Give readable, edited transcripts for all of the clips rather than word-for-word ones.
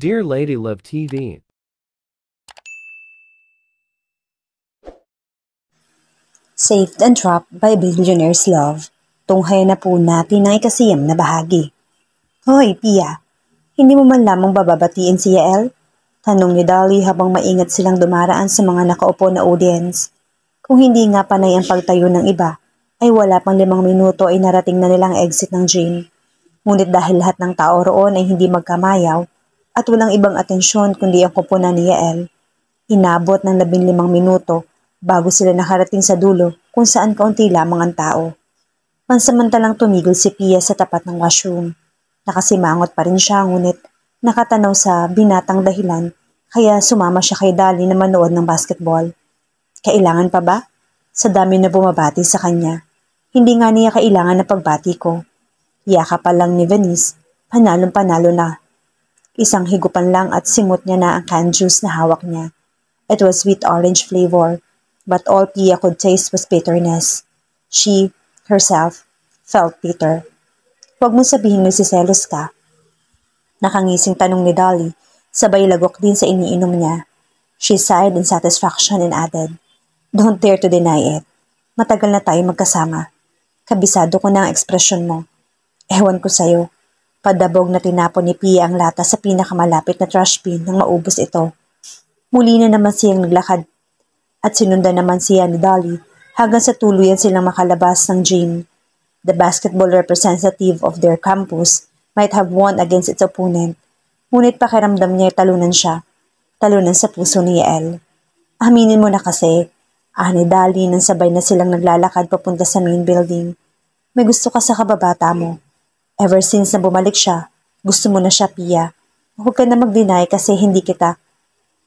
Dear Lady Love TV. Saved and Trapped by Billionaire's Love. Tunghayan na po natin ang ikasiyam na bahagi. Hoy, Pia, hindi mo man lamang bababatiin si Yael? Tanong ni Dolly habang maingat silang dumaraan sa mga nakaupo na audience. Kung hindi nga panay ang pagtayo ng iba, ay wala pang 5 minuto ay narating na nilang exit ng gym. Ngunit dahil lahat ng tao roon ay hindi magkamayaw at walang ibang atensyon kundi ang kupunan ni Yael, inabot ng 15 minuto bago sila nakarating sa dulo kung saan kaunti lamang ang tao. Pansamantalang tumigil si Pia sa tapat ng washroom. Nakasimangot pa rin siya ngunit nakatanaw sa binatang dahilan kaya sumama siya kay Dolly na manood ng basketball. Kailangan pa ba? Sa dami na bumabati sa kanya. Hindi nga niya kailangan na pagbati ko. Yaka pa lang ni Venice, panalong-panalo na. Isang higupan lang at simot niya na ang canned juice na hawak niya. It was sweet orange flavor, but all Pia could taste was bitterness. She, herself, felt bitter. Huwag mo sabihin nagsiselos ka. Nakangising tanong ni Dolly, sabay lagok din sa iniinom niya. She sighed in satisfaction and added, "Don't dare to deny it. Matagal na tayo magkasama. Kabisado ko na ang ekspresyon mo. Ewan ko sa'yo." Padabog na tinapon ni Pia ang lata sa pinakamalapit na trash bin nang maubos ito. Muli na naman siyang naglakad at sinundan naman siya ni Dolly hanggang sa tuluyan silang makalabas ng gym. The basketball representative of their campus might have won against its opponent, ngunit pakiramdam niya talunan siya. Talunan sa puso ni Yael. Aminin mo na kasi, ni Dolly nang sabay na silang naglalakad papunta sa main building. May gusto ka sa kababata mo. Ever since na bumalik siya, gusto mo na siya, Pia. Huwag ka na mag-deny kasi hindi kita.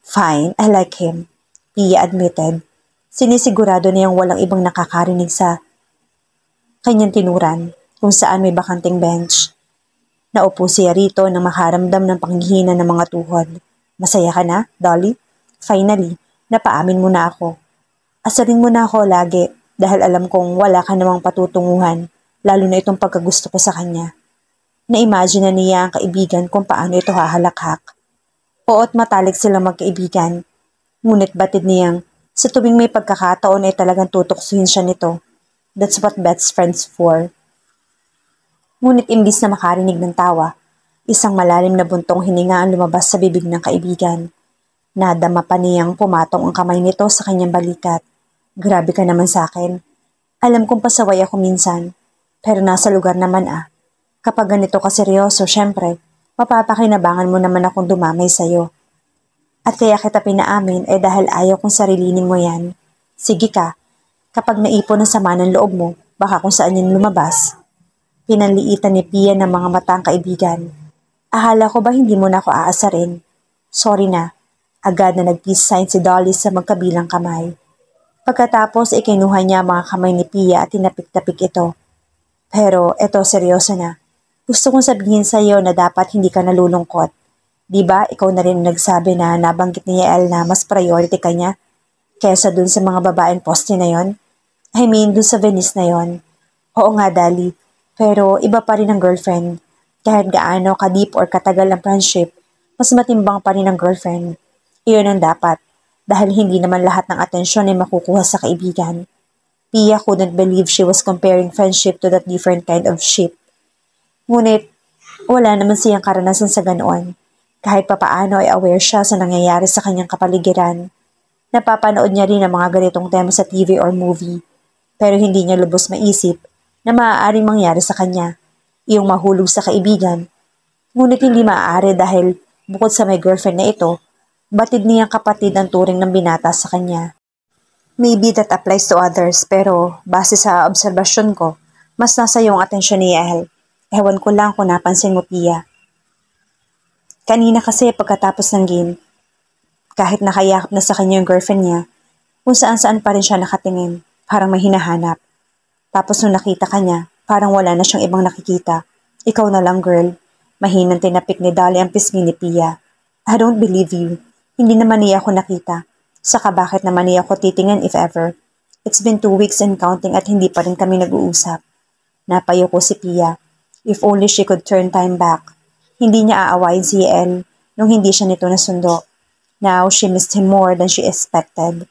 Fine, I like him, Pia admitted. Sinisigurado niyang walang ibang nakakarinig sa kanyang tinuran kung saan may bakanting bench. Naupo siya rito nang makaramdam ng panghihina ng mga tuhod. Masaya ka na, Dolly? Finally, napaamin mo na ako. Asarin mo na ako lagi dahil alam kong wala ka namang patutunguhan, lalo na itong pagkagusto ko sa kanya. Na-imagine na niya ang kaibigan kung paano ito hahalakhak. Oo't matalik silang magkaibigan. Ngunit batid niyang sa tuwing may pagkakataon ay talagang tutuksuhin siya nito. That's what best friends for. Ngunit imbis na makarinig ng tawa, isang malalim na buntong hininga ang lumabas sa bibig ng kaibigan. Nadama pa niyang pumatong ang kamay nito sa kanyang balikat. Grabe ka naman sa akin. Alam kong pasaway ako minsan, pero nasa lugar naman Kapag ganito ka seryoso, syempre, mapapakinabangan mo naman akong dumamay sa'yo. At kaya kita pinaamin ay dahil ayaw kong sarilinin mo yan. Sige ka, kapag naipon ang sama ng loob mo, baka kung saan yan lumabas. Pinanliitan ni Pia ng mga mata ang kaibigan. Ahala ko ba hindi mo na ako aasarin? Sorry na. Agad na nag-peace sign si Dolly sa magkabilang kamay. Pagkatapos ikinuha niya ang mga kamay ni Pia at tinapik-tapik ito. Pero eto seryoso na. Gusto kong sabihin sa iyo na dapat hindi ka nalulungkot. Diba ikaw na rin nagsabi na nabanggit ni Yael na mas priority ka niya kaysa dun sa mga babaeng poste na yon? I mean dun sa Venice na yon. Oo nga, Dolly. Pero iba pa rin ang girlfriend. Kahit gaano ka-deep or katagal ang friendship, mas matimbang pa rin ang girlfriend. Iyon ang dapat, dahil hindi naman lahat ng atensyon ay makukuha sa kaibigan. Pia couldn't believe she was comparing friendship to that different kind of ship. Ngunit, wala naman siyang karanasan sa ganoon. Kahit papaano ay aware siya sa nangyayari sa kanyang kapaligiran. Napapanood niya rin ang mga ganitong tema sa TV or movie. Pero hindi niya lubos maisip na maaaring mangyari sa kanya, iyong mahulog sa kaibigan. Ngunit hindi maaari dahil bukod sa may girlfriend na ito, batid niyang kapatid ang turing ng binata sa kanya. Maybe that applies to others pero base sa obserbasyon ko, mas nasa iyong atensyon ni Yael. Ewan ko lang kung napansin mo, Pia. Kanina kasi pagkatapos ng game, kahit nakayakap na sa kanya yung girlfriend niya, kung saan-saan pa rin siya nakatingin, parang may hinahanap. Tapos nung nakita ka niya, parang wala na siyang ibang nakikita. Ikaw na lang, girl. Mahinang tinapik ni Dolly ang pisngi ni Pia. I don't believe you. Hindi naman niya ako nakita. Saka bakit naman niya ako titingin if ever? It's been 2 weeks and counting at hindi pa rin kami nag-uusap. Napayo ko si Pia. If only she could turn time back. Hindi niya aawayin si Yael. nung hindi siya nito nasundo. Now, she missed him more than she expected.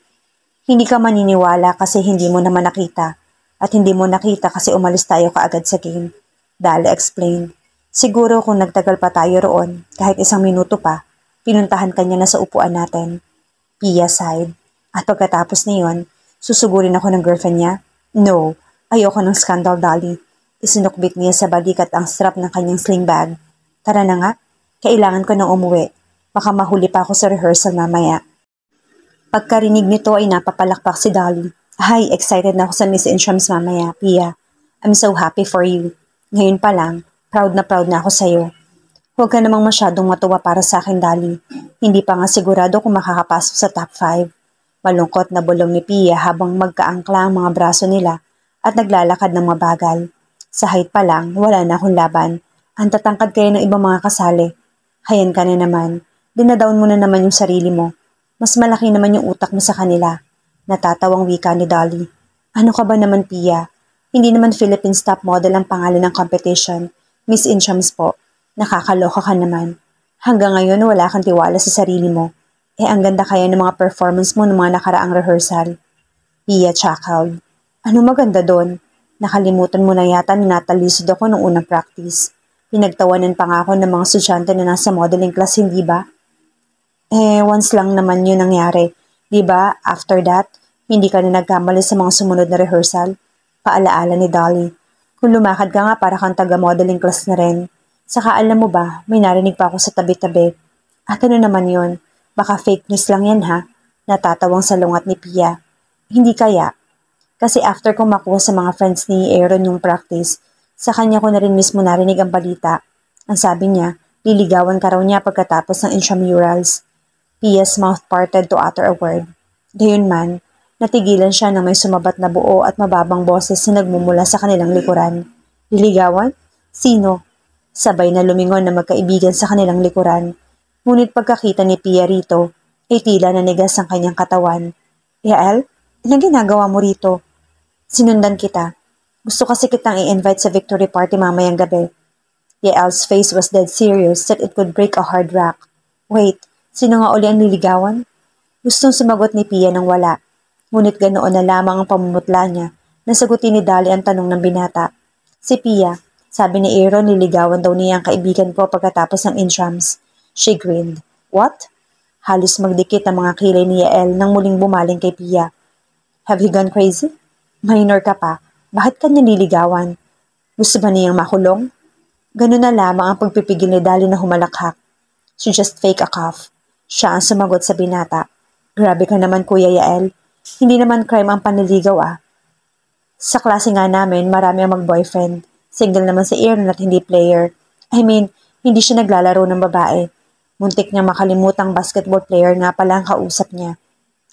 Hindi ka maniniwala kasi hindi mo naman nakita. At hindi mo nakita kasi umalis tayo kaagad sa game. Dali explained. Siguro kung nagtagal pa tayo roon, kahit isang minuto pa, pinuntahan kanya na sa upuan natin. Pia sighed. At pagkatapos niyon, susugurin ako ng girlfriend niya? No, ayoko ng scandal, Dolly. Isinukbit niya sa balikat ang strap ng kanyang sling bag. Tara na nga, kailangan ko nang umuwi. Baka mahuli pa ako sa rehearsal mamaya. Pagkarinig nito ay napapalakpak si Dolly. Ay, excited na ako sa Miss Intrams mamaya, Pia. I'm so happy for you. Ngayon pa lang, proud na ako sa'yo. Huwag ka namang masyadong matuwa para sa akin, Dolly. Hindi pa nga sigurado kung makakapasok sa top 5. Malungkot na bulong ni Pia habang magkaangkla ang mga braso nila at naglalakad ng mabagal. Sa height pa lang, wala na akong laban. Ang tatangkad kayo ng ibang mga kasali. Hayan ka na naman. Dinadown mo na naman yung sarili mo. Mas malaki naman yung utak mo sa kanila. Natatawang wika ni Dolly. Ano ka ba naman, Pia? Hindi naman Philippines top model ang pangalan ng competition. Miss Intrams po. Nakakaloka ka naman. Hanggang ngayon wala kang tiwala sa sarili mo. Ang ganda kaya ng mga performance mo ng mga nakaraang rehearsal. Pia chuckled. Ano maganda doon? Nakalimutan mo na yata na natalisod ako nung unang practice. Pinagtawanan pa nga ako ng mga estudyante na nasa modeling class, hindi ba? Once lang naman yun nangyari. Di ba, after that, hindi ka na nagkamali sa mga sumunod na rehearsal? Paalaala ni Dolly. Kung lumakad ka nga para kang taga-modeling class na rin. Saka alam mo ba, may narinig pa ako sa tabi-tabi. At ano naman yun? Baka fake news lang yan ha? Natatawang salungat ni Pia. Hindi kaya. Kasi after kong makuha sa mga friends ni Aaron yung practice, sa kanya ko na rin mismo narinig ang balita. Ang sabi niya, liligawan ka raw niya pagkatapos ng intramurals. Pia's mouth parted to utter a word. Gayunman, natigilan siya nang may sumabat na buo at mababang boses na nagmumula sa kanilang likuran. Liligawan? Sino? Sabay na lumingon na magkaibigan sa kanilang likuran. Ngunit pagkakita ni Pia rito, ay tila nanigas ang kanyang katawan. Yael, ilang ginagawa mo rito? Sinundan kita. Gusto kasi kitang i-invite sa victory party mamayang gabi. Yael's face was dead serious that it could break a hard rock. Wait, sino nga uli ang liligawan? Gustong sumagot ni Pia nang wala. Ngunit ganoon na lamang ang pamumutla niya na sagutin ni Dolly ang tanong ng binata. Si Pia, sabi ni Aaron liligawan daw niya ang kaibigan ko pagkatapos ng intrams. She grinned. What? Halos magdikit ang mga kilay ni Yael nang muling bumaling kay Pia. Have you gone crazy? Minor ka pa. Bakit ka niya nililigawan? Gusto ba niyang makulong? Ganun na lamang ang pagpipigil ni Dolly na humalakhak. She just fake a cough. Siya ang sumagot sa binata. Grabe ka naman, Kuya Yael. Hindi naman crime ang panliligaw ah. Sa klase nga namin, marami ang mag-boyfriend. Single naman si Aaron at hindi player. I mean, hindi siya naglalaro ng babae. Muntik niya makalimutang basketball player nga pala ang kausap niya.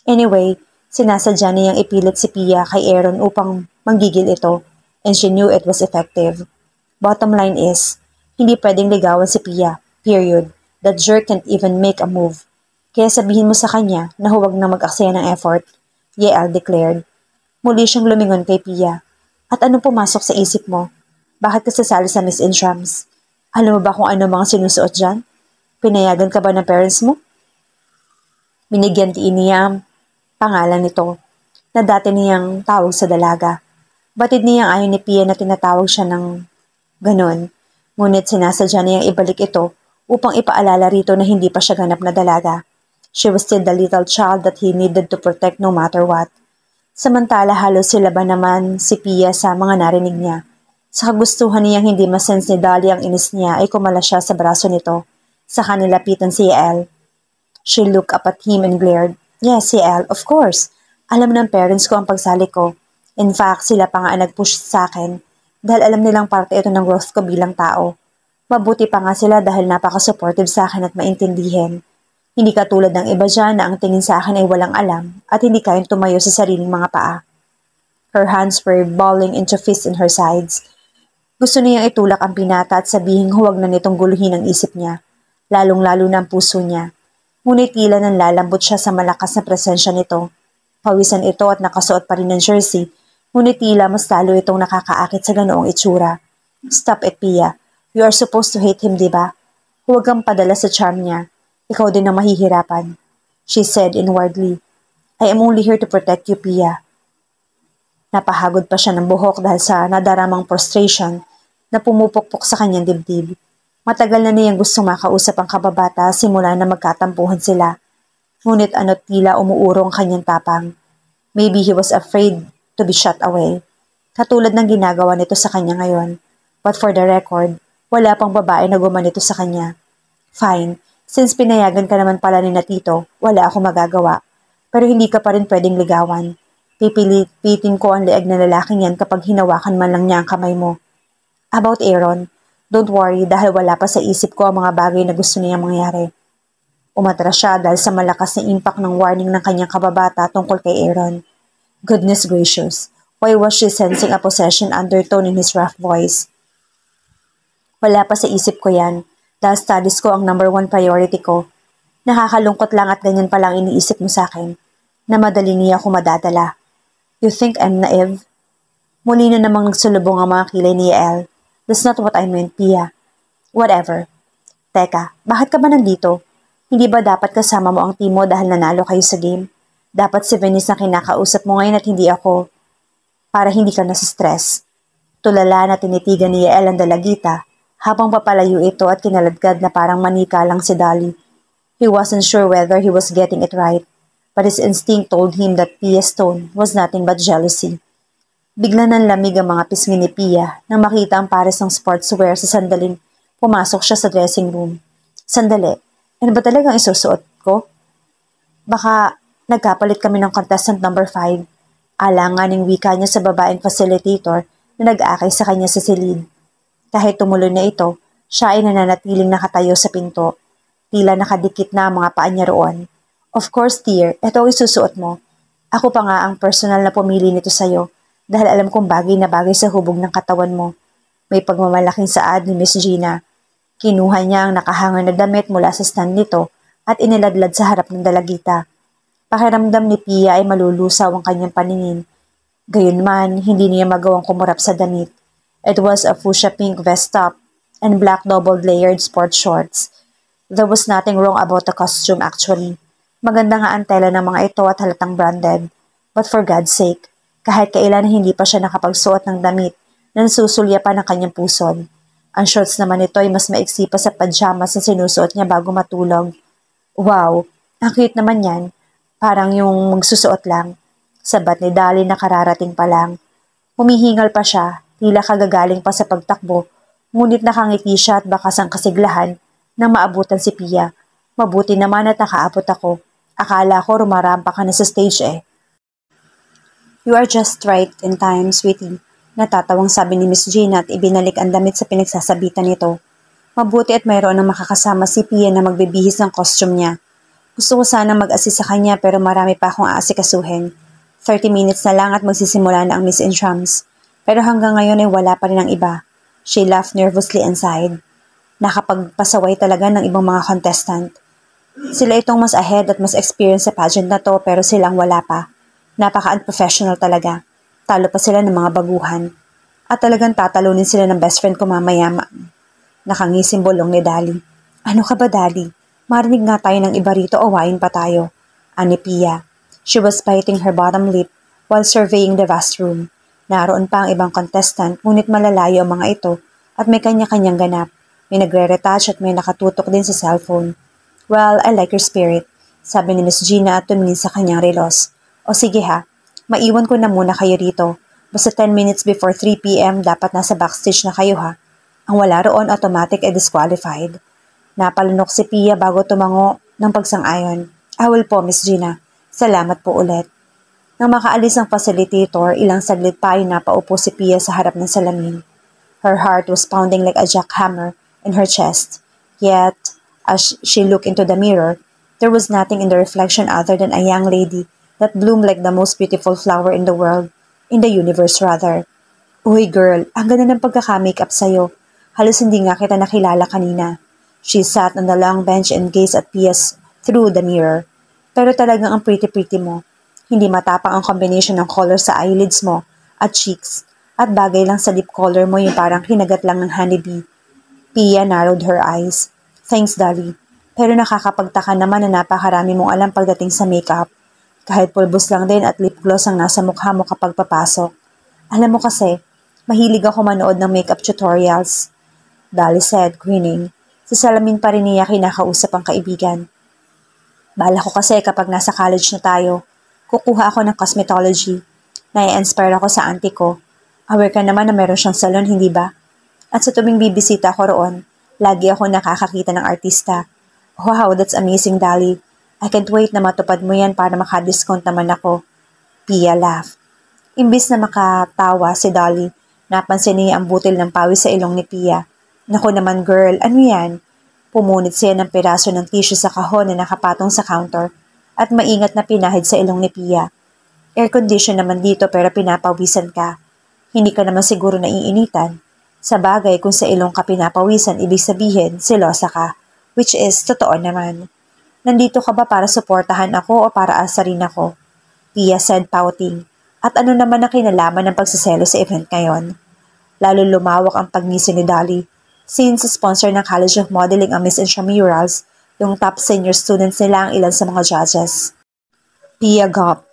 Anyway, sinasadya niyang ipilit si Pia kay Aaron upang manggigil ito, and she knew it was effective. Bottom line is, hindi pwedeng ligawan si Pia, period. That jerk can't even make a move. Kaya sabihin mo sa kanya na huwag na mag-aksaya ng effort, Yael declared. Muli siyang lumingon kay Pia. At anong pumasok sa isip mo? Bakit ka sasali sa Miss Intrams? Alam mo ba kung ano mga sinusuot dyan? Pinayagan ka ba ng parents mo? Binigyan niya ang pangalan nito na dati niyang tawag sa dalaga. Batid niyang ayaw ni Pia na tinatawag siya ng ganon. Ngunit sinasadya niyang ibalik ito upang ipaalala rito na hindi pa siya ganap na dalaga. She was still the little child that he needed to protect no matter what. Samantala halos sila ba naman si Pia sa mga narinig niya. Sa kagustuhan niyang hindi masense ni Dolly ang inis niya ay kumala siya sa braso nito. Sa kanilapitan si Yael. She looked up at him and glared. Yes, Yael, of course. Alam ng parents ko ang pagsali ko. In fact, sila pa nga nag-push sa akin dahil alam nilang parte ito ng growth ko bilang tao. Mabuti pa nga sila dahil napaka-supportive sa akin at maintindihin. Hindi katulad ng iba dyan na ang tingin sa akin ay walang alam at hindi kayang tumayo sa sariling mga paa. Her hands were balling into fists in her sides. Gusto niyang itulak ang binata at sabihing huwag na nitong guluhin ang isip niya, lalong-lalo na ang puso niya. Ngunit tila nang lalambot siya sa malakas na presensya nito. Pawisan ito at nakasuot pa rin ng jersey, ngunit tila mas lalo itong nakakaakit sa ganoong itsura. Stop it, Pia. You are supposed to hate him, diba? Huwag kang padala sa charm niya. Ikaw din ang mahihirapan, she said inwardly. I am only here to protect you, Pia. Napahagod pa siya ng buhok dahil sa nadaramang frustration na pumupukpok sa kanyang dibdib. Matagal na niyang gustong makausap ang kababata simula na magkatampuhan sila. Ngunit ano't tila umuurong kanyang tapang. Maybe he was afraid to be shut away. Katulad ng ginagawa nito sa kanya ngayon. But for the record, wala pang babae na gumanito sa kanya. Fine, since pinayagan ka naman pala ni na Tito, wala akong magagawa. Pero hindi ka pa rin pwedeng ligawan. Pipilitin ko ang leeg na lalaking yan kapag hinawakan man lang niya ang kamay mo. About Aaron, don't worry dahil wala pa sa isip ko ang mga bagay na gusto niyang mangyari. Umatras siya dahil sa malakas na impact ng warning ng kanyang kababata tungkol kay Aaron. Goodness gracious, why was she sensing a possession undertone in his rough voice? Wala pa sa isip ko yan dahil studies ko ang number 1 priority ko. Nakakalungkot lang at ganyan palang iniisip mo sa akin na madali niya ako madadala. You think I'm naive? Muli na namang nagsulubong ang mga kilay ni Yael. That's not what I meant, Pia. Whatever. Teka, bakit ka ba nandito? Hindi ba dapat kasama mo ang team mo dahil nanalo kayo sa game? Dapat si Venice na kinakausap mo ngayon at hindi ako. Para hindi ka nasa-stress. Tulala na tinitigan ni Yael ang dalagita habang papalayo ito at kinaladkad na parang manika lang si Dolly. He wasn't sure whether he was getting it right. But his instinct told him that Pia's tone was nothing but jealousy. Bigla nang lamig ang mga pisngi ni Pia nang makita ang pares ng sportswear sa sandaling pumasok siya sa dressing room. Sandali, ano ba talagang isusuot ko? Baka nagkapalit kami ng contestant number 5. Alanganing wika niya sa babaeng facilitator na nag-akay sa kanya sa silid. Kahit tumuloy na ito, siya ay nananatiling nakatayo sa pinto. Tila nakadikit na ang mga paa niya roon. Of course, dear, ito ang isusuot mo. Ako pa nga ang personal na pumili nito sa'yo dahil alam kong bagay na bagay sa hubog ng katawan mo. May pagmamalaking saad ni Miss Gina. Kinuha niya ang nakahangar na damit mula sa stand nito at iniladlad sa harap ng dalagita. Pakiramdam ni Pia ay malulusaw ang kanyang paningin. Gayunman, hindi niya magawang kumurap sa damit. It was a fuchsia pink vest top and black double-layered sports shorts. There was nothing wrong about the costume actually. Maganda nga ang tela ng mga ito at halatang branded. But for God's sake, kahit kailan hindi pa siya nakapagsuot ng damit na nasusulya pa ng kanyang pusod. Ang shorts naman ito ay mas maiksi pa sa pajamas na sinusuot niya bago matulog. Wow, ang cute naman yan. Parang yung magsusuot lang. Sabat ni Dolly na kararating pa lang. Humihingal pa siya, tila kagagaling pa sa pagtakbo, ngunit nakangiti siya at bakas ang kasiglahan nang maabutan si Pia. Mabuti naman at nakaabot ako. Akala ko rumarampa ka na sa stage eh. You are just right in time, sweetie. Natatawang sabi ni Miss Gina at ibinalik ang damit sa pinagsasabitan nito. Mabuti at mayroon na makakasama si Pia na magbibihis ng costume niya. Gusto ko sana mag-assist sa kanya pero marami pa akong aasikasuhin. 30 minutes na lang at magsisimula na ang Miss Intrams. Pero hanggang ngayon ay wala pa rin ang iba. She laughed nervously and sighed. Nakapagpasaway talaga ng ibang mga contestant. Sila itong mas ahead at mas experienced sa pageant na to pero silang wala pa. Napaka-unprofessional talaga. Talo pa sila ng mga baguhan. At talagang tatalunin sila ng best friend ko mamaya. Nakangising bulong ni Dolly. Ano ka ba, Dolly? Marinig nga tayo ng iba rito o wain pa tayo. Ani Pia. She was biting her bottom lip while surveying the vast room. Naroon pa ang ibang contestant ngunit malalayo ang mga ito at may kanya-kanyang ganap. May nagre-retouch at may nakatutok din sa cellphone. Well, I like your spirit, sabi ni Miss Gina at tumingin sa kanyang relos. O sige ha, maiwan ko na muna kayo rito. Basta 10 minutes before 3 p.m. dapat nasa backstage na kayo ha. Ang wala roon automatic ay disqualified. Napalunok si Pia bago tumango ng pagsang-ayon. I will po, Miss Gina. Salamat po ulit. Nang makaalis ang facilitator, ilang saglit pa ay napaupo si Pia sa harap ng salamin. Her heart was pounding like a jackhammer in her chest. Yet, as she looked into the mirror, there was nothing in the reflection other than a young lady that bloomed like the most beautiful flower in the world, in the universe rather. Uy girl, ang ganda ng pagkaka-makeup sa'yo. Halos hindi nga kita nakilala kanina. She sat on the long bench and gazed at Pia's through the mirror. Pero talagang ang pretty-pretty mo. Hindi matapang ang combination ng color sa eyelids mo at cheeks. At bagay lang sa lip color mo yung parang kinagat lang ng honeybee. Pia narrowed her eyes. Thanks, Dolly. Pero nakakapagtaka naman na napakarami mong alam pagdating sa makeup. Kahit pulbos lang din at lip gloss ang nasa mukha mo kapag papasok. Alam mo kasi, mahilig ako manood ng makeup tutorials. Dolly said, grinning. Sa salamin pa rin niya kinakausap ang kaibigan. Bala ko kasi kapag nasa college na tayo, kukuha ako ng cosmetology. Nai-inspire ako sa auntie ko. Aware ka naman na meron siyang salon, hindi ba? At sa tuwing bibisita ako roon, lagi ako nakakakita ng artista. Wow, that's amazing, Dolly. I can't wait na matupad mo yan para makadiscount naman ako. Pia laughed. Imbis na makatawa si Dolly, napansin niya ang butil ng pawis sa ilong ni Pia. Naku naman girl, ano yan? Pumunit siya ng piraso ng tissue sa kahon na nakapatong sa counter at maingat na pinahid sa ilong ni Pia. Air condition naman dito pero pinapawisan ka. Hindi ka naman siguro naiinitan. Sa bagay kung sa ilong ka pinapawisan, ibig sabihin, selosa ka. Which is, totoo naman. Nandito ka ba para suportahan ako o para asarin ako? Pia said pouting. At ano naman ang kinalaman ng pagsaselo sa event ngayon? Lalo lumawak ang pagngisi ni Dolly. Since sponsor ng College of Modeling ang Miss Intramurals, yung top senior students nila ang ilan sa mga judges. Pia gulped.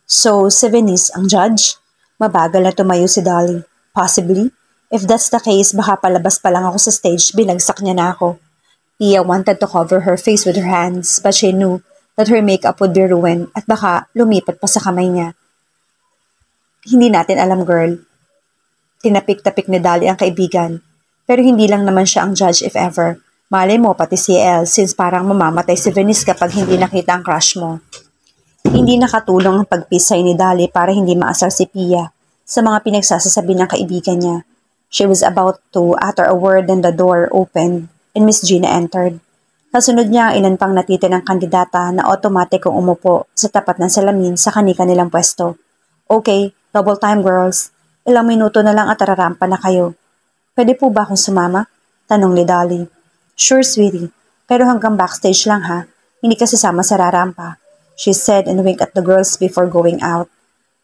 So, si Venice ang judge? Mabagal na tumayo si Dolly. Possibly. If that's the case, baka palabas pa lang ako sa stage, binagsak niya na ako. Pia wanted to cover her face with her hands, but she knew that her makeup would be ruined at baka lumipat pa sa kamay niya. Hindi natin alam, girl. Tinapik-tapik ni Dolly ang kaibigan. Pero hindi lang naman siya ang judge if ever. Malay mo pati si Elle since parang mamamatay si Venice kapag hindi nakita ang crush mo. Hindi nakatulong ang pagpisay ni Dolly para hindi maasar si Pia sa mga pinagsasasabi ng kaibigan niya. She was about to utter a word and the door opened and Miss Gina entered. Kasunod niya ang ilan pang natitirang kandidata na automatic kung umupo sa tapat ng salamin sa kani-kanilang pwesto. Okay, double time girls. Ilang minuto na lang at tararampa na kayo. Pwede po ba akong sumama? Tanong ni Dolly. Sure, sweetie. Pero hanggang backstage lang ha. Hindi ka sasama sa rarampa. She said and winked at the girls before going out.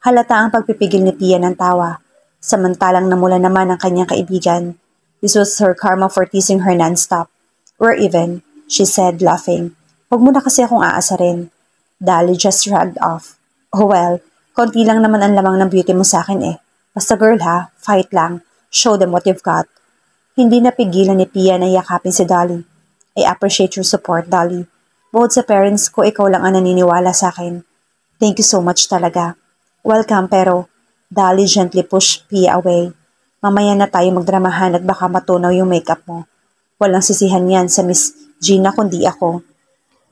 Halata ang pagpipigil ni Pia ng tawa. Samantalang namula naman ang kanyang kaibigan. This was her karma for teasing her non-stop. We're even, she said, laughing. Huwag mo na kasi akong aasarin. Dolly just shrugged off. Oh well, konti lang naman ang lamang ng beauty mo sa akin eh. Basta girl ha, fight lang. Show them what you've got. Hindi napigilan ni Pia na yakapin si Dolly. I appreciate your support, Dolly. Bukod sa parents ko, ikaw lang ang naniniwala sa akin. Thank you so much talaga. Welcome, pero Dolly gently pushed Pia away. Mamaya na tayo magdramahan at baka matunaw yung makeup mo. Walang sisihan yan sa Miss Gina kundi ako.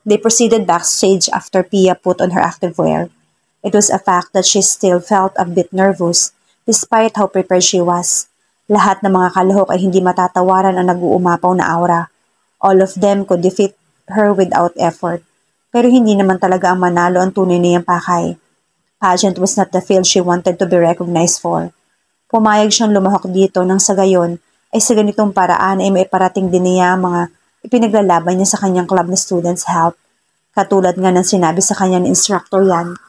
They proceeded backstage after Pia put on her activewear. It was a fact that she still felt a bit nervous despite how prepared she was. Lahat ng mga kalahok ay hindi matatawaran ang nag-uumapaw na aura. All of them could defeat her without effort. Pero hindi naman talaga ang manalo ang tunay niyang pakay. Pageant was not the field she wanted to be recognized for. Pumayag siyang lumahok dito nang sa gayon ay sa ganitong paraan ay maiparating din niya ang mga ipinaglalaban niya sa kanyang club na students help. Katulad nga ng sinabi sa kanya ni instructor yan.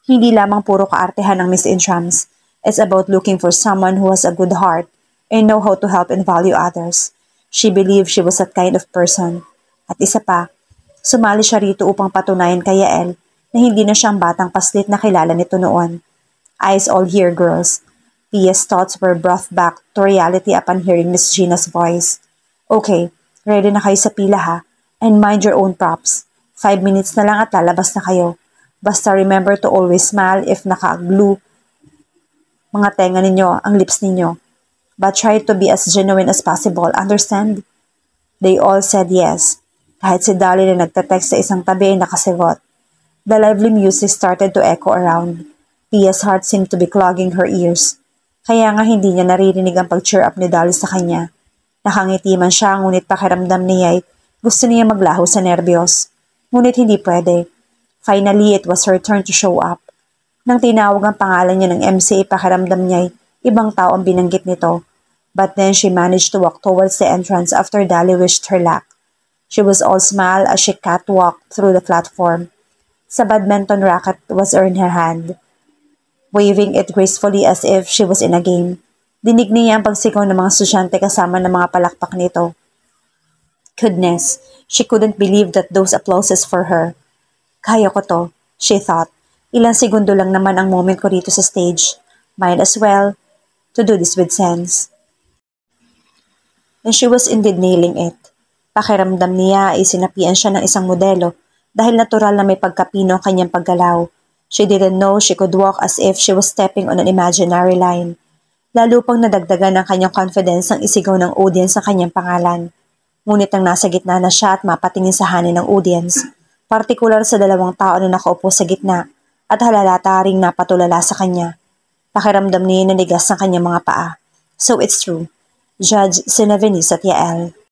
Hindi lamang puro kaartehan ng Miss Intrams. It's about looking for someone who has a good heart and know how to help and value others. She believed she was that kind of person. At isa pa, sumali siya rito upang patunayan kay Yael na hindi na siyang batang paslit na kilala nito noon. Eyes all here, girls. Pia's thoughts were brought back to reality upon hearing Miss Gina's voice. Okay, ready na kayo sa pila ha? And mind your own props. 5 minutes na lang at lalabas na kayo. Basta remember to always smile if naka-glue mga tenga ninyo, ang lips ninyo. But try to be as genuine as possible, understand? They all said yes. Kahit si Dolly na nagtatext sa isang tabi ay nakasigot. The lively music started to echo around. Pia's heart seemed to be clogging her ears. Kaya nga hindi niya naririnig ang pag-cheer up ni Dolly sa kanya. Nakangiti man siya, ngunit pakiramdam niya ay gusto niya maglaho sa nerbiyos. Ngunit hindi pwede. Finally, it was her turn to show up. Nang tinawag ang pangalan niya ng MC, pakiramdam niya ay ibang tao ang binanggit nito. But then she managed to walk towards the entrance after Dolly wished her luck. She was all smile as she catwalked through the platform. Sa badminton racket was in her hand, waving it gracefully as if she was in a game. Dinig niya ang pagsigaw ng mga estudyante kasama ng mga palakpak nito. Goodness, she couldn't believe that those applauses for her. Kaya ko to, she thought. Ilang segundo lang naman ang moment ko dito sa stage. Might as well to do this with sense. And she was indeed nailing it. Pakiramdam niya ay sinapian siya ng isang modelo dahil natural na may pagkapino ang kanyang paggalaw. She didn't know she could walk as if she was stepping on an imaginary line. Lalo pang nadagdagan ng kanyang confidence ang isigaw ng audience sa kanyang pangalan. Ngunit nang nasa gitna na siya at mapatingin sa hanin ng audience, partikular sa dalawang tao na nakaupo sa gitna at halalata ring napatulala sa kanya. Pakiramdam niya nanigas ng kanyang mga paa. So it's true. Judge Sina Venice at Yael.